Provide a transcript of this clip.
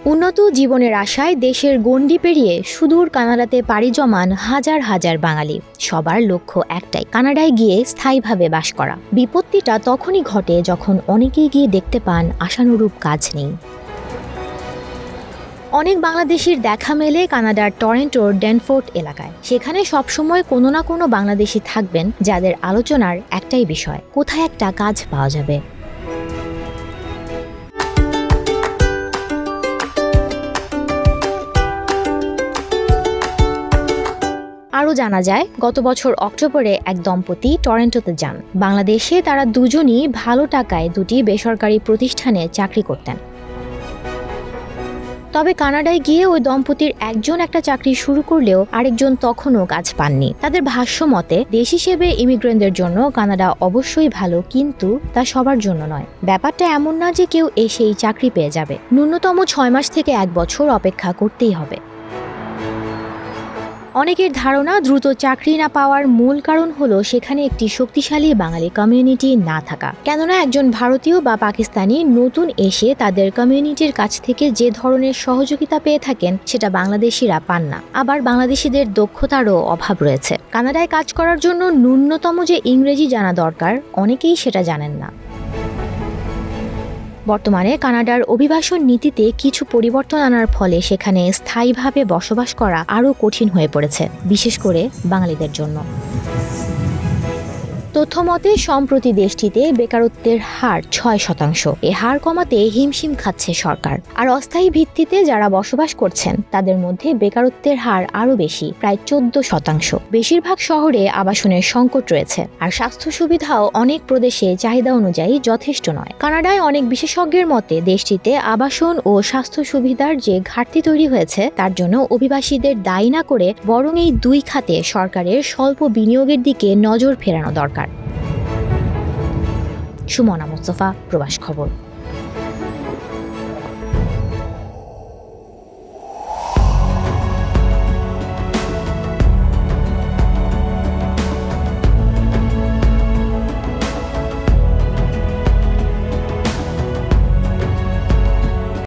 উন্নত জীবনের আশায় দেশের গণ্ডি পেরিয়ে সুদূর কানাডাতে পাড়ি জমান হাজার হাজার বাঙালি। সবার লক্ষ্য একটাই, কানাডায় গিয়ে স্থায়ীভাবে বাস করা। বিপত্তিটা তখনই ঘটে যখন অনেকেই গিয়ে দেখতে পান আশানুরূপ কাজ নেই। অনেক বাংলাদেশির দেখা মেলে কানাডার টরন্টোর ড্যানফোর্থ এলাকায়। সেখানে সবসময় কোনো না কোনো বাংলাদেশি থাকবেন যাদের আলোচনার একটাই বিষয়, কোথায় একটা কাজ পাওয়া যাবে। আরও জানা যায়, গত বছর অক্টোবরে এক দম্পতি টরন্টোতে যান। বাংলাদেশে তারা দুজনই ভালো টাকায় দুটি বেসরকারি প্রতিষ্ঠানে চাকরি করতেন। তবে কানাডায় গিয়ে ওই দম্পতির একজন একটা চাকরি শুরু করলেও আরেকজন তখনও কাজ পাননি। তাদের ভাষ্য মতে, দেশ হিসেবে ইমিগ্রেন্টদের জন্য কানাডা অবশ্যই ভালো, কিন্তু তা সবার জন্য নয়। ব্যাপারটা এমন না যে কেউ এসেই চাকরি পেয়ে যাবে। ন্যূনতম 6 মাস থেকে 1 বছর অপেক্ষা করতেই হবে। অনেকের ধারণা, দ্রুত চাকরি না পাওয়ার মূল কারণ হলো সেখানে একটি শক্তিশালী বাঙালি কমিউনিটি না থাকা। কেননা একজন ভারতীয় বা পাকিস্তানি নতুন এসে তাদের কমিউনিটির কাছ থেকে যে ধরনের সহযোগিতা পেয়ে থাকেন সেটা বাংলাদেশিরা পান না। আবার বাংলাদেশিদের দক্ষতারও অভাব রয়েছে। কানাডায় কাজ করার জন্য ন্যূনতম যে ইংরেজি জানা দরকার, অনেকেই সেটা জানেন না। বর্তমানে কানাডার অভিবাসন নীতিতে কিছু পরিবর্তন আনার ফলে সেখানে স্থায়ীভাবে বসবাস করা আরও কঠিন হয়ে পড়েছে, বিশেষ করে বাঙালিদের জন্য। তথ্যমতে সম্প্রতি দেশটিতে বেকারত্বের হার 6%। এ হার কমাতে হিমশিম খাচ্ছে সরকার। আর অস্থায়ী ভিত্তিতে যারা বসবাস করছেন তাদের মধ্যে বেকারত্বের হার আরও বেশি, প্রায় 14%। বেশিরভাগ শহরে আবাসনের সংকট রয়েছে, আর স্বাস্থ্য সুবিধাও অনেক প্রদেশে চাহিদা অনুযায়ী যথেষ্ট নয়। কানাডায় অনেক বিশেষজ্ঞের মতে দেশটিতে আবাসন ও স্বাস্থ্য সুবিধার যে ঘাটতি তৈরি হয়েছে তার জন্য অভিবাসীদের দায়ী না করে বরং এই দুই খাতে সরকারের স্বল্প বিনিয়োগের দিকে নজর ফেরানো দরকার। সুমনা মুস্তফা, প্রবাস খবর।